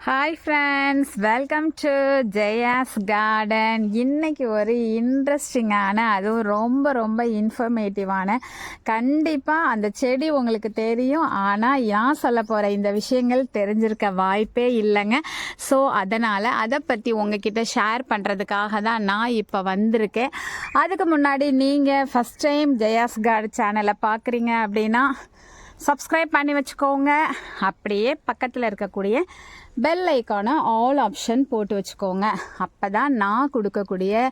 Hi friends, welcome to Jaya's garden. இன்றைக்கி ஒரு இன்ட்ரெஸ்டிங்கான, அதுவும் ரொம்ப ரொம்ப இன்ஃபர்மேட்டிவான, கண்டிப்பாக அந்த செடி உங்களுக்கு தெரியும், ஆனால் நான் சொல்ல போகிற இந்த விஷயங்கள் தெரிஞ்சிருக்க வாய்ப்பே இல்லைங்க. ஸோ அதனால் அதை பற்றி உங்ககிட்ட ஷேர் பண்ணுறதுக்காக தான் நான் இப்போ வந்திருக்கேன். அதுக்கு முன்னாடி நீங்கள் ஃபஸ்ட் டைம் ஜெயாஸ் கார்டன் சேனலை பார்க்குறீங்க அப்படின்னா சப்ஸ்கிரைப் பண்ணி வச்சுக்கோங்க. அப்படியே பக்கத்தில் இருக்கக்கூடிய பெல் ஐக்கானை ஆல் ஆப்ஷன் போட்டு வச்சுக்கோங்க. அப்போ தான் நான் கொடுக்கக்கூடிய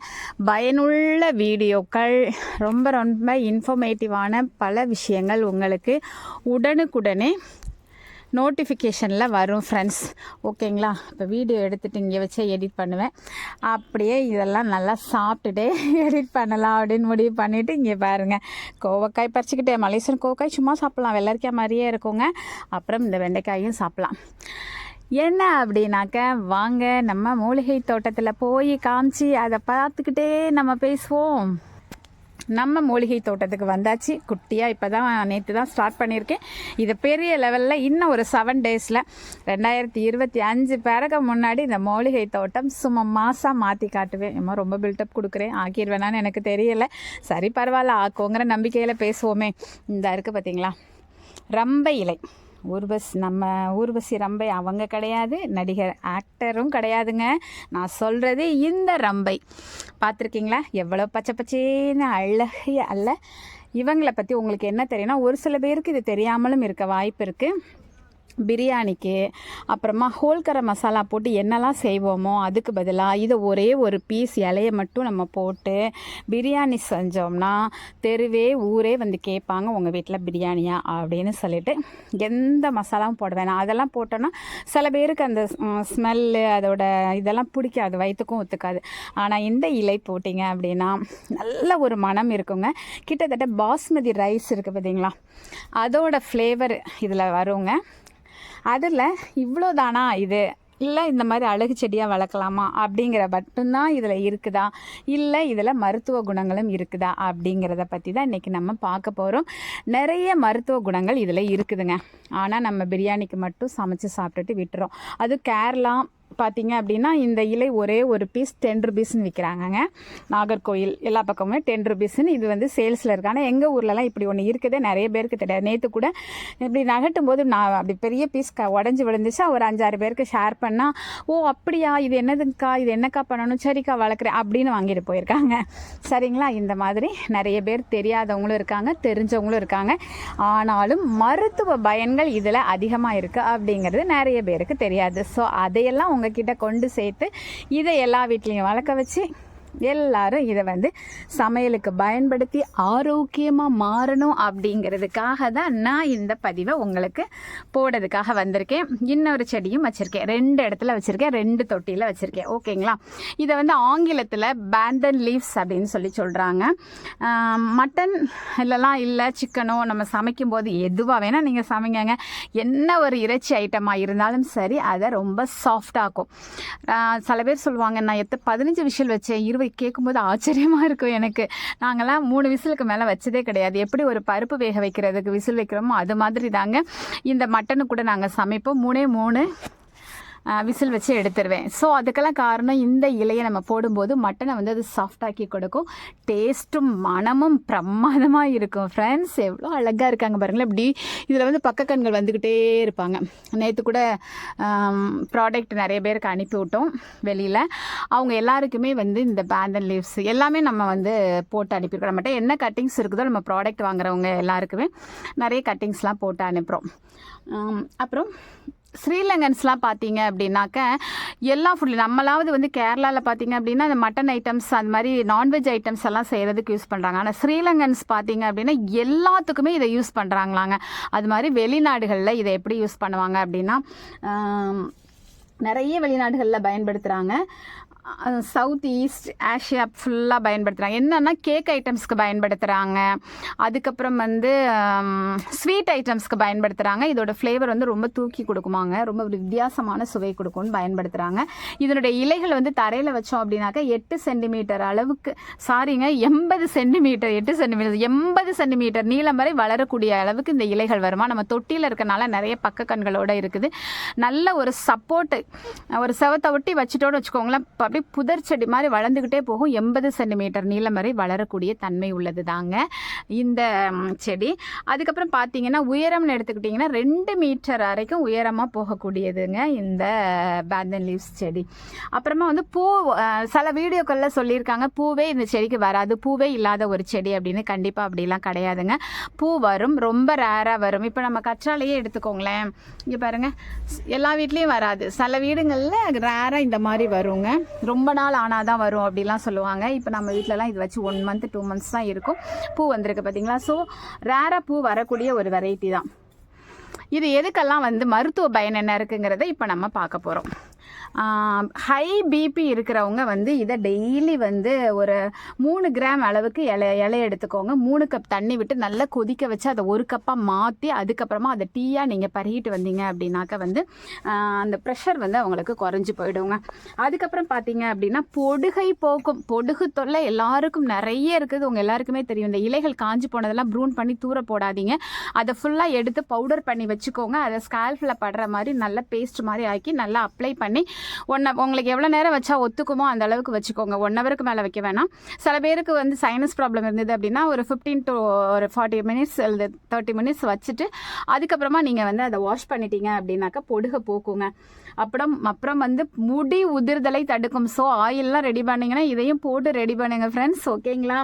பயனுள்ள வீடியோக்கள், ரொம்ப ரொம்ப இன்ஃபர்மேட்டிவான பல விஷயங்கள் உங்களுக்கு உடனுக்குடனே நோட்டிஃபிகேஷனில் வரும் ஃப்ரெண்ட்ஸ். ஓகேங்களா? இப்போ வீடியோ எடுத்துகிட்டு இங்கே வச்சு எடிட் பண்ணுவேன். அப்படியே இதெல்லாம் நல்லா சாப்பிட்டுட்டே எடிட் பண்ணலாம் அப்படின்னு முடிவு பண்ணிவிட்டு இங்கே பாருங்கள், கோவக்காய் பறிச்சுக்கிட்டே. மலேசியன் கோவக்காய் சும்மா சாப்பிட்லாம், வெள்ளரிக்காய் மாதிரியே இருக்குங்க. அப்புறம் இந்த வெண்டைக்காயும் சாப்பிட்லாம். என்ன அப்படின்னாக்க, வாங்க நம்ம மூலிகை தோட்டத்தில் போய் காமிச்சு அதை பார்த்துக்கிட்டே நம்ம பேசுவோம். நம்ம மூலிகை தோட்டத்துக்கு வந்தாச்சு. குட்டியாக இப்போ தான் நேற்று தான் ஸ்டார்ட் பண்ணியிருக்கேன். இது பெரிய லெவலில் இன்னும் ஒரு 7 டேஸில் 2025 பிறகு முன்னாடி இந்த மூலிகை தோட்டம் சும்மா மாதம் மாற்றி காட்டுவேன். ஏமா ரொம்ப பில்டப் கொடுக்குறேன், ஆக்கிடுவேனான்னு எனக்கு தெரியலை. சரி பரவாயில்ல, ஆக்குங்கிற நம்பிக்கையில் பேசுவோமே. இந்த இருக்குது பார்த்தீங்களா, ரம்பை இலை. நம்ம ஊர்வசி ரம்பை அவங்க கிடையாது, நடிகர் ஆக்டரும் கிடையாதுங்க. நான் சொல்கிறது இந்த ரம்பை. பார்த்துருக்கீங்களா எவ்வளோ பச்சை பச்சேன்னு அழகிய அல்ல. இவங்களை பற்றி உங்களுக்கு என்ன தெரியும்னா, ஒரு சில பேருக்கு இது தெரியாமலும் இருக்க வாய்ப்பு இருக்குது. பிரியாணிக்கு அப்புறமா ஹோல்கர மசாலா போட்டு என்னெல்லாம் செய்வோமோ அதுக்கு பதிலாக இதை ஒரே ஒரு பீஸ் இலையை மட்டும் நம்ம போட்டு பிரியாணி செஞ்சோம்னா தெருவே ஊரே வந்து கேட்பாங்க, உங்கள் வீட்டில் பிரியாணியா அப்படின்னு சொல்லிட்டு. எந்த மசாலாவும் போட வேணாம். அதெல்லாம் போட்டோன்னா சில பேருக்கு அந்த ஸ்மெல்லு அதோட இதெல்லாம் பிடிக்காது, வயிற்றுக்கும் ஒத்துக்காது. ஆனால் இந்த இலை போட்டிங்க அப்படின்னா நல்ல ஒரு மனம் இருக்குங்க. கிட்டத்தட்ட பாஸ்மதி ரைஸ் இருக்குது பார்த்தீங்களா, அதோட ஃப்ளேவர் இதில் வருங்க. அதில் இவ்வளோ தானா இது, இல்லை இந்த மாதிரி அழகு செடியாக வளர்க்கலாமா அப்படிங்கிற மட்டும்தான் இதில் இருக்குதா, இல்லை இதில் மருத்துவ குணங்களும் இருக்குதா அப்படிங்கிறத பற்றி தான் இன்றைக்கி நம்ம பார்க்க போகிறோம். நிறைய மருத்துவ குணங்கள் இதில் இருக்குதுங்க. ஆனால் நம்ம பிரியாணிக்கு மட்டும் சமைச்சு சாப்பிட்டுட்டு விட்டுறோம். அது கேரளா பார்த்தீங்க அப்படின்னா இந்த இலை ஒரே ஒரு பீஸ் 10 ருபீஸ்ன்னு விற்கிறாங்கங்க. நாகர்கோயில் எல்லா பக்கமுமே 10 ருபீஸ்ன்னு இது வந்து சேல்ஸில் இருக்கு. ஆனால் எங்கள் ஊர்லலாம் இப்படி ஒன்று இருக்குதே நிறைய பேருக்கு தெரியாது. நேற்று கூட இப்படி நகட்டும் போது நான் அப்படி பெரிய பீஸ் உடஞ்சி விழுந்துச்சு. ஒரு 5-6 பேருக்கு ஷேர் பண்ணால், ஓ அப்படியா, இது என்னதுக்கா, இது என்னக்கா பண்ணணும், சரிக்கா வளர்க்குறேன் அப்படின்னு வாங்கிட்டு போயிருக்காங்க. சரிங்களா? இந்த மாதிரி நிறைய பேர் தெரியாதவங்களும் இருக்காங்க, தெரிஞ்சவங்களும் இருக்காங்க. ஆனாலும் மருத்துவ பயன்கள் இதில் அதிகமாக இருக்குது அப்படிங்கிறது நிறைய பேருக்கு தெரியாது. ஸோ அதையெல்லாம் உங்ககிட்ட கொண்டு சேர்த்து இதை எல்லா வீட்லேயும் வளர்க்க வச்சு எல்லாரும் இதை வந்து சமையலுக்கு பயன்படுத்தி ஆரோக்கியமாக மாறணும் அப்படிங்கிறதுக்காக தான் நான் இந்த பதிவை உங்களுக்கு போடுறதுக்காக வந்திருக்கேன். இன்னொரு செடியும் வச்சுருக்கேன், 2 இடத்துல வச்சுருக்கேன், 2 தொட்டியில் வச்சுருக்கேன். ஓகேங்களா? இதை வந்து ஆங்கிலத்தில் பேண்டன் லீவ்ஸ் அப்படின்னு சொல்கிறாங்க. மட்டன் இல்லைலாம் இல்லை, சிக்கனோ நம்ம சமைக்கும் போது எதுவாக வேணால் நீங்கள் சமைங்க. என்ன ஒரு இறைச்சி ஐட்டமாக இருந்தாலும் சரி, அதை ரொம்ப சாஃப்டாகும். சில பேர் சொல்லுவாங்க, நான் 15 விசில் வச்சேன், 20 கேட்கும்போது ஆச்சரியமாக இருக்கும் எனக்கு. நாங்கள்லாம் 3 விசிலுக்கு மேலே வச்சதே கிடையாது. எப்படி ஒரு பருப்பு வேக வைக்கிறதுக்கு விசில் வைக்கிறோமோ அது மாதிரி தாங்க இந்த மட்டனு கூட நாங்கள் சமைப்போம். 3 விசில் வச்சு எடுத்துருவேன். ஸோ அதுக்கெல்லாம் காரணம், இந்த இலையை நம்ம போடும்போது மட்டனை வந்து அது சாஃப்டாக்கி கொடுக்கும். டேஸ்ட்டும் மனமும் பிரமாதமாக இருக்கும். ஃப்ரெண்ட்ஸ், எவ்வளோ அழகாக இருக்காங்க பாருங்களேன். இப்படி இதில் வந்து பக்க கண்கள் வந்துக்கிட்டே இருப்பாங்க. நேற்று கூட ப்ராடக்ட் நிறைய பேருக்கு அனுப்பி விட்டோம் வெளியில். அவங்க எல்லாருக்குமே வந்து இந்த பேண்டன் லீவ்ஸ் எல்லாமே நம்ம வந்து போட்டு அனுப்பியிருக்கோம். நம்மகிட்ட என்ன கட்டிங்ஸ் இருக்குதோ நம்ம ப்ராடக்ட் வாங்குறவங்க எல்லாருக்குமே நிறைய கட்டிங்ஸ்லாம் போட்டு அனுப்புகிறோம். அப்புறம் ஸ்ரீலங்கன்ஸ்லாம் பார்த்தீங்க அப்படின்னாக்க எல்லா ஃபுட்லையும், நம்மளாவது வந்து கேரளாவில் பார்த்தீங்க அப்படின்னா அந்த மட்டன் ஐட்டம்ஸ் அந்த மாதிரி நான்வெஜ் ஐட்டம்ஸ் எல்லாம் செய்கிறதுக்கு யூஸ் பண்ணுறாங்க. ஆனால் ஸ்ரீலங்கன்ஸ் பார்த்தீங்க அப்படின்னா எல்லாத்துக்குமே இதை யூஸ் பண்ணுறாங்களாங்க. அது மாதிரி வெளிநாடுகளில் இதை எப்படி யூஸ் பண்ணுவாங்க அப்படின்னா, நிறைய வெளிநாடுகளில் பயன்படுத்துகிறாங்க. சவுத் ஈஸ்ட் ஆசியா ஃபுல்லாக பயன்படுத்துகிறாங்க. என்னென்னா கேக் ஐட்டம்ஸ்க்கு பயன்படுத்துகிறாங்க, அதுக்கப்புறம் வந்து ஸ்வீட் ஐட்டம்ஸ்க்கு பயன்படுத்துகிறாங்க. இதோட ஃப்ளேவர் வந்து ரொம்ப தூக்கி கொடுக்குமாங்க, ரொம்ப வித்தியாசமான சுவை கொடுக்கும்னு பயன்படுத்துகிறாங்க. இதனுடைய இலைகள் வந்து தரையில் வச்சோம் அப்படின்னாக்கா 8 சென்டிமீட்டர் அளவுக்கு, சாரிங்க 80 சென்டிமீட்டர், 8 சென்டிமீட்டர் 80 சென்டிமீட்டர் நீளம் வரை வளரக்கூடிய அளவுக்கு இந்த இலைகள் வருமா. நம்ம தொட்டியில் இருக்கனால நிறைய பக்க கண்களோடு இருக்குது. நல்ல ஒரு சப்போர்ட்டு, ஒரு செவத்தை ஒட்டி வச்சுட்டோன்னு வச்சுக்கோங்களேன், அப்படியே புதர் செடி மாதிரி வளர்ந்துக்கிட்டே போகும். 80 சென்டிமீட்டர் நீளம் வரை வளரக்கூடிய தன்மை உள்ளது தாங்க இந்த செடி. அதுக்கப்புறம் பார்த்தீங்கன்னா உயரம்னு எடுத்துக்கிட்டிங்கன்னா 2 மீட்டர் வரைக்கும் உயரமாக போகக்கூடியதுங்க இந்த பேந்தன் லீவ்ஸ் செடி. அப்புறமா வந்து பூ, சில வீடியோக்களில் சொல்லியிருக்காங்க பூவே இந்த செடிக்கு வராது, பூவே இல்லாத ஒரு செடி அப்படின்னு. கண்டிப்பாக அப்படிலாம் கிடையாதுங்க, பூ வரும், ரொம்ப ரேராக வரும். இப்போ நம்ம கற்றாழையே எடுத்துக்கோங்களேன், இங்கே பாருங்கள், எல்லா வீட்லேயும் வராது, சில வீடுங்களில் ரேராக இந்த மாதிரி வருங்க, ரொம்ப நாள் ஆனால் தான் வரும் அப்படிலாம் சொல்லுவாங்க. இப்போ நம்ம வீட்டிலலாம் இது வச்சு 1 மந்த் 2 மந்த்ஸ் தான் இருக்கும், பூ வந்திருக்கு பார்த்தீங்களா. ஸோ ரேராக பூ வரக்கூடிய ஒரு வெரைட்டி தான் இது. எதுக்கெல்லாம் வந்து மருத்துவ பயன் என்ன இருக்குங்கிறத இப்போ நம்ம பார்க்க போகிறோம். ஹை பிபி இருக்கிறவங்க வந்து இதை டெய்லி வந்து ஒரு 3 கிராம் அளவுக்கு இலை எடுத்துக்கோங்க. 3 கப் தண்ணி விட்டு நல்லா கொதிக்க வச்சு அதை 1 கப்பாக மாற்றி அதுக்கப்புறமா அதை டீயாக நீங்கள் பருகிட்டு வந்தீங்க அப்படின்னாக்க வந்து அந்த ப்ரெஷர் வந்து அவங்களுக்கு குறைஞ்சி போயிடுங்க. அதுக்கப்புறம் பார்த்தீங்க அப்படின்னா பொடுகை போக்கும். பொடுகு தொல்லை எல்லாருக்கும் நிறைய இருக்குது, உங்கள் எல்லாருக்குமே தெரியும். இந்த இலைகள் காஞ்சி போனதெல்லாம் ப்ரூன் பண்ணி தூர போடாதீங்க, அதை ஃபுல்லாக எடுத்து பவுடர் பண்ணி வச்சுக்கோங்க. அதை ஸ்கால்ஃபில் படுற மாதிரி நல்லா பேஸ்ட் மாதிரி ஆக்கி நல்லா அப்ளை பண்ணி உங்களுக்கு எவ்வளோ நேரம் வச்சா ஒத்துக்குமோ அந்த அளவுக்கு வச்சுக்கோங்க. 1 ஹவருக்கு மேலே வைக்க வேணாம். சில பேருக்கு வந்து சைனஸ் ப்ராப்ளம் இருந்தது அப்படின்னா ஒரு 15 to 40 மினிட்ஸ் அல்லது 30 மினிட்ஸ் வச்சுட்டு அதுக்கப்புறமா நீங்கள் வந்து அதை வாஷ் பண்ணிட்டீங்க அப்படின்னாக்கா பொடுகை போக்குங்க. அப்புறம் வந்து முடி உதிர்தலை தடுக்கும். ஸோ ஆயிலெலாம் ரெடி பண்ணிங்கன்னா இதையும் போட்டு ரெடி பண்ணுங்க ஃப்ரெண்ட்ஸ், ஓகேங்களா.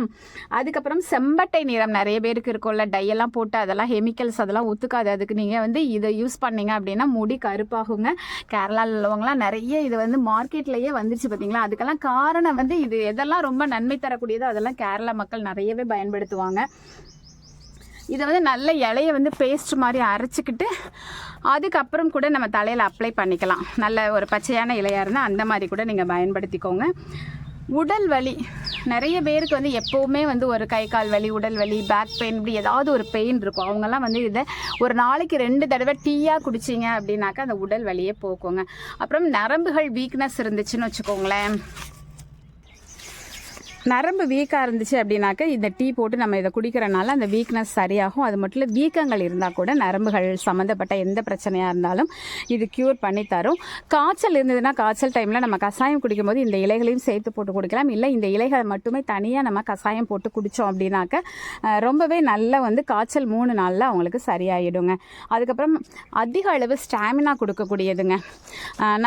அதுக்கப்புறம் செம்பட்டை நிறம் நிறைய பேருக்கு இருக்கும்ல, டையெல்லாம் போட்டு அதெல்லாம் கெமிக்கல்ஸ் அதெல்லாம் ஒத்துக்காது. அதுக்கு நீங்கள் வந்து இதை யூஸ் பண்ணீங்க அப்படின்னா முடி கருப்பாகுங்க. கேரளாவில் உள்ளவங்களாம் நிறைய இது வந்து மார்க்கெட்லேயே வந்துருச்சு பார்த்தீங்களா. அதுக்கெல்லாம் காரணம் வந்து இது எதெல்லாம் ரொம்ப நன்மை தரக்கூடியதோ அதெல்லாம் கேரளா மக்கள் நிறையவே பயன்படுத்துவாங்க. இதை வந்து நல்ல இலையை வந்து பேஸ்ட் மாதிரி அரைச்சிக்கிட்டு அதுக்கப்புறம் கூட நம்ம தலையில் அப்ளை பண்ணிக்கலாம். நல்ல ஒரு பச்சையான இலையாக இருந்தால் அந்த மாதிரி கூட நீங்கள் பயன்படுத்திக்கோங்க. உடல் வலி நிறைய பேருக்கு வந்து எப்போவுமே வந்து ஒரு கை கால் வலி, உடல் வலி, பேக் பெயின், இப்படி ஏதாவது ஒரு பெயின் இருக்கும். அவங்கெல்லாம் வந்து இதை ஒரு நாளைக்கு 2 தடவை டீயாக குடிச்சிங்க அப்படின்னாக்கா அந்த உடல் வலியே போக்குங்க. அப்புறம் நரம்புகள் வீக்னஸ் இருந்துச்சுன்னு வச்சுக்கோங்களேன், நரம்பு வீக்காக இருந்துச்சு அப்படின்னாக்க இந்த டீ போட்டு நம்ம இதை குடிக்கிறனால அந்த வீக்னஸ் சரியாகும். அது மட்டும் இல்லை, வீக்கங்கள் இருந்தால் கூட நரம்புகள் சம்மந்தப்பட்ட எந்த பிரச்சனையாக இருந்தாலும் இது க்யூர் பண்ணி தரும். காய்ச்சல் இருந்ததுன்னா காய்ச்சல் டைமில் நம்ம கஷாயம் குடிக்கும்போது இந்த இலைகளையும் சேர்த்து போட்டு குடிக்கலாம். இல்லை இந்த இலைகளை மட்டுமே தனியாக நம்ம கஷாயம் போட்டு குடித்தோம் அப்படின்னாக்க ரொம்பவே நல்ல வந்து காய்ச்சல் 3 நாளில் அவங்களுக்கு சரியாயிடுங்க. அதுக்கப்புறம் அதிக அளவு ஸ்டாமினா கொடுக்கக்கூடியதுங்க,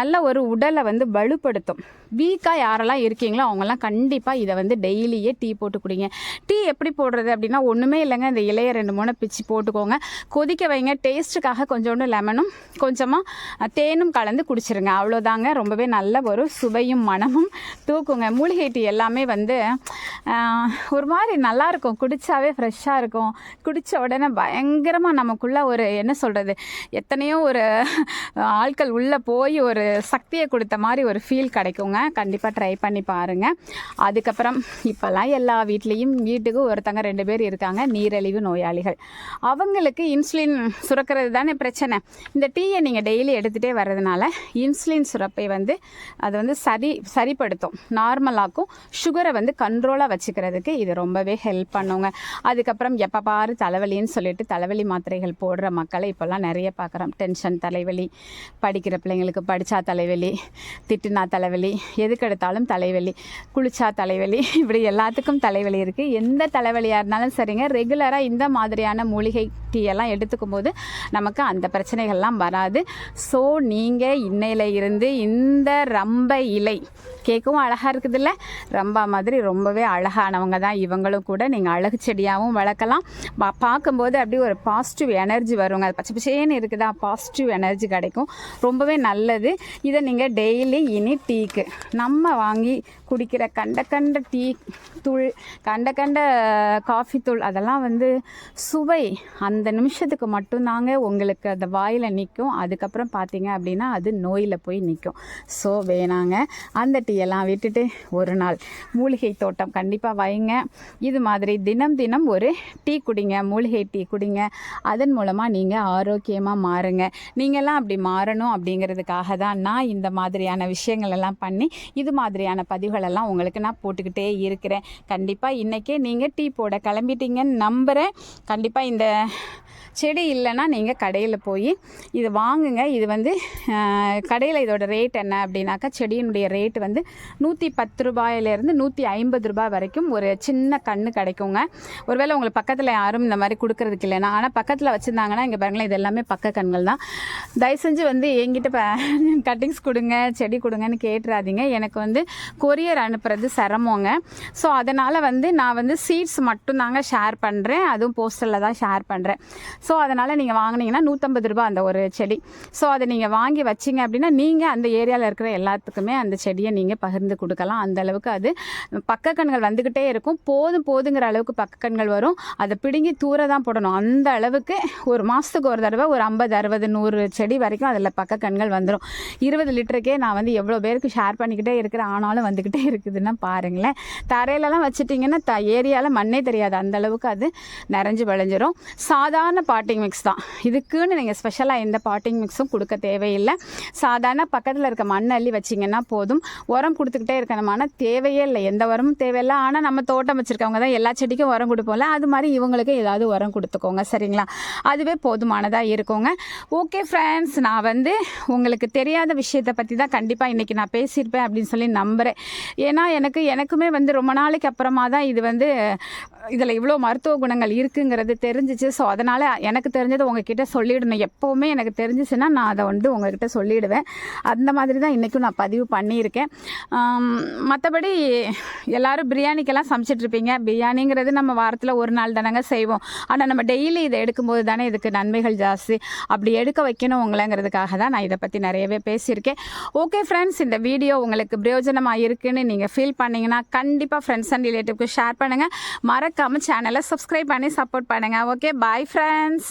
நல்ல ஒரு உடலை வந்து வலுப்படுத்தும். வீக்காக யாரெல்லாம் இருக்கீங்களோ அவங்கெல்லாம் கண்டிப்பாக இதை வந்து டெய்லியே டீ போட்டு குடிங்க. டீ எப்படி போடுறது அப்படின்னா ஒன்றுமே இல்லைங்க, இந்த இலையை 2-3 பிச்சு போட்டுக்கோங்க, கொதிக்க வைங்க, டேஸ்ட்டுக்காக கொஞ்சோண்டு லெமனும் கொஞ்சமாக தேனும் கலந்து குடிச்சிருங்க, அவ்வளோதாங்க. ரொம்பவே நல்ல ஒரு சுவையும் மனமும் தூக்குங்க. மூலிகை டீ எல்லாமே வந்து ஒரு மாதிரி நல்லாயிருக்கும், குடித்தாவே ஃப்ரெஷ்ஷாக இருக்கும். குடித்த உடனே பயங்கரமாக நமக்குள்ளே ஒரு என்ன சொல்கிறது, எத்தனையோ ஒரு ஆட்கள் உள்ளே போய் ஒரு சக்தியை கொடுத்த மாதிரி ஒரு ஃபீல் கிடைக்குங்க. கண்டிப்பாக ட்ரை பண்ணி பாருங்கள். அதுக்கப்புறம் இப்போல்லாம் எல்லா வீட்டுக்கு ஒருத்தங்க 2 பேர் இருக்காங்க நீரிழிவு நோயாளிகள். அவங்களுக்கு இன்சுலின் சுரக்கிறது தானே பிரச்சனை. இந்த டீயை நீங்கள் டெய்லி எடுத்துகிட்டே வர்றதுனால இன்சுலின் சுரப்பை வந்து அது வந்து சரிப்படுத்தும், நார்மலாக்கும். சுகரை வந்து கண்ட்ரோலாக வச்சுக்கிறதுக்கு இது ரொம்பவே ஹெல்ப் பண்ணுங்க. அதுக்கப்புறம் எப்போ பாரு தலைவலின்னு சொல்லிட்டு தலைவலி மாத்திரைகள் போடுற மக்களை இப்போல்லாம் நிறைய பார்க்குறோம். டென்ஷன் தலைவலி, படிக்கிற பிள்ளைங்களுக்கு படித்தா தலைவலி, திட்டுனா தலைவலி, எதுக்கு எடுத்தாலும் தலைவலி, குளிச்சா தலைவலி, இப்படி எல்லாத்துக்கும் தலைவலி இருக்குது. எந்த தலைவலியாக இருந்தாலும் சரிங்க, ரெகுலராக இந்த மாதிரியான மூலிகை டீயெல்லாம் எடுத்துக்கும் போது நமக்கு அந்த பிரச்சனைகள்லாம் வராது. ஸோ நீங்கள் இன்னையில் இருந்து இந்த ரம்பை இலை கேட்கவும் அழகாக இருக்குதுல்ல, ரம்பா மாதிரி ரொம்பவே அழகானவங்க தான் இவங்களும் கூட. நீங்கள் அழகு செடியாகவும் வளர்க்கலாம். பார்க்கும்போது அப்படியே ஒரு பாசிட்டிவ் எனர்ஜி வருங்க. அது பச்சை பச்சேன்னு இருக்குதா, பாசிட்டிவ் எனர்ஜி கிடைக்கும், ரொம்பவே நல்லது. இதை நீங்கள் டெய்லி இனி டீக்கு நம்ம வாங்கி குடிக்கிற கண்ட டீ தூள், கண்ட காஃபி தூள், அதெல்லாம் வந்து சுவை அந்த அந்த நிமிஷத்துக்கு மட்டும்தாங்க உங்களுக்கு அந்த வாயில் நிற்கும். அதுக்கப்புறம் பார்த்தீங்க அப்படின்னா அது நோயில் போய் நிற்கும். ஸோ வேணாங்க, அந்த டீயெல்லாம் விட்டுட்டு ஒரு நாள் மூலிகை தோட்டம் கண்டிப்பாக வைங்க. இது மாதிரி தினம் தினம் ஒரு டீ குடிங்க, மூலிகை டீ குடிங்க. அதன் மூலமாக நீங்கள் ஆரோக்கியமாக மாறுங்க. நீங்கள்லாம் அப்படி மாறணும் அப்படிங்கிறதுக்காக தான் நான் இந்த மாதிரியான விஷயங்கள் எல்லாம் பண்ணி இது மாதிரியான பதிவுகளெல்லாம் உங்களுக்கு நான் போட்டுக்கிட்டே இருக்கிறேன். கண்டிப்பாக இன்றைக்கே நீங்கள் டீ போட கிளம்பிட்டீங்கன்னு நம்புகிறேன். கண்டிப்பாக இந்த செடி இல்லைன்னா நீங்கள் கடையில் போய் இது வாங்குங்க. இது வந்து கடையில் இதோட ரேட் என்ன அப்படின்னாக்கா, செடியினுடைய ரேட்டு வந்து 110 ரூபாயிலேருந்து 150 ரூபாய் வரைக்கும் ஒரு சின்ன கன்று கிடைக்குங்க. ஒருவேளை உங்களுக்கு பக்கத்தில் யாரும் இந்த மாதிரி கொடுக்கறதுக்கு இல்லைன்னா, ஆனால் பக்கத்தில் வச்சுருந்தாங்கன்னா இங்கே பாருங்களேன், இது எல்லாமே பக்க கண்கள் தான். தயவு செஞ்சு வந்து என்கிட்ட கட்டிங்ஸ் கொடுங்க, செடி கொடுங்கன்னு கேட்டுறாதீங்க. எனக்கு வந்து கொரியர் அனுப்புறது சிரமங்க. ஸோ அதனால் வந்து நான் வந்து சீட்ஸ் மட்டும் தாங்க ஷேர் பண்ணுறேன், அதுவும் போஸ்டரில் தான் ஷேர் பண்ணுறேன். ஸோ அதனால் நீங்கள் வாங்கினீங்கன்னா 150 ரூபா அந்த ஒரு செடி. ஸோ அதை நீங்கள் வாங்கி வச்சிங்க அப்படின்னா நீங்கள் அந்த ஏரியாவில் இருக்கிற எல்லாத்துக்குமே அந்த செடியை நீங்கள் பகிர்ந்து கொடுக்கலாம். அந்தளவுக்கு அது பக்கக்கண்கள் வந்துக்கிட்டே இருக்கும். போதுங்கிற அளவுக்கு பக்கக்கண்கள் வரும். அதை பிடுங்கி தூர தான் போடணும். அந்த அளவுக்கு ஒரு மாதத்துக்கு ஒரு தடவை ஒரு 50, 60, 100 செடி வரைக்கும் அதில் பக்கக்கண்கள் வந்துடும். 20 லிட்டருக்கே நான் வந்து எவ்வளோ பேருக்கு ஷேர் பண்ணிக்கிட்டே இருக்கிறேன், ஆனாலும் வந்துக்கிட்டே இருக்குதுன்னா பாருங்களேன். தரையிலலாம் வச்சுட்டிங்கன்னா ஏரியாவில் மண்ணே தெரியாது, அந்தளவுக்கு அது நிறைஞ்சு விளைஞ்சிரும். சாதாரண பாட்டிங் மிக்ஸ் தான். இதுக்குன்னு நீங்கள் ஸ்பெஷலாக எந்த பாட்டிங் மிக்ஸும் கொடுக்க தேவையில்லை. சாதாரண பக்கத்தில் இருக்க மண் அள்ளி வச்சிங்கன்னா போதும். உரம் கொடுத்துக்கிட்டே இருக்கணுமான தேவையே இல்லை, எந்த உரமும் தேவையில்லை. ஆனால் நம்ம தோட்டம் வச்சுருக்கவங்க தான் எல்லா செடிக்கும் உரம் கொடுப்போம்ல, அது மாதிரி இவங்களுக்கு ஏதாவது உரம் கொடுத்துக்கோங்க, சரிங்களா? அதுவே போதுமானதாக இருக்குங்க. ஓகே ஃப்ரெண்ட்ஸ், நான் வந்து உங்களுக்கு தெரியாத விஷயத்தை பற்றி தான் கண்டிப்பாக இன்றைக்கி நான் பேசியிருப்பேன் அப்படின்னு சொல்லி நம்புகிறேன். ஏன்னா எனக்குமே வந்து ரொம்ப நாளைக்கு அப்புறமா தான் இது வந்து இதில் இவ்வளோ மருத்துவ குணங்கள் இருக்குங்கிறது தெரிஞ்சிச்சு. ஸோ அதனால் எனக்கு தெரிஞ்சதை உங்ககிட்ட சொல்லிவிடணும். எப்போவுமே எனக்கு தெரிஞ்சிச்சுன்னா நான் அதை வந்து உங்ககிட்ட சொல்லிவிடுவேன். அந்த மாதிரி தான் இன்றைக்கும் நான் பதிவு பண்ணியிருக்கேன். மற்றபடி எல்லோரும் பிரியாணிக்கெல்லாம் சமைச்சிட்ருப்பீங்க. பிரியாணிங்கிறது நம்ம வாரத்தில் ஒரு நாள் தானங்க செய்வோம். ஆனால் நம்ம டெய்லி இதை எடுக்கும்போது தானே இதுக்கு நன்மைகள் ஜாஸ்தி. அப்படி எடுக்க வைக்கணும் உங்களைங்கிறதுக்காக தான் நான் இதை பற்றி நிறையவே பேசியிருக்கேன். ஓகே ஃப்ரெண்ட்ஸ், இந்த வீடியோ உங்களுக்கு பிரயோஜனமாக இருக்குன்னு நீங்கள் ஃபீல் பண்ணிங்கன்னா கண்டிப்பாக ஃப்ரெண்ட்ஸ் அண்ட் ரிலேட்டிவ்க்கு ஷேர் பண்ணுங்கள். மறக்காமல் சேனலை சப்ஸ்கிரைப் பண்ணி சப்போர்ட் பண்ணுங்கள். Okay, bye friends.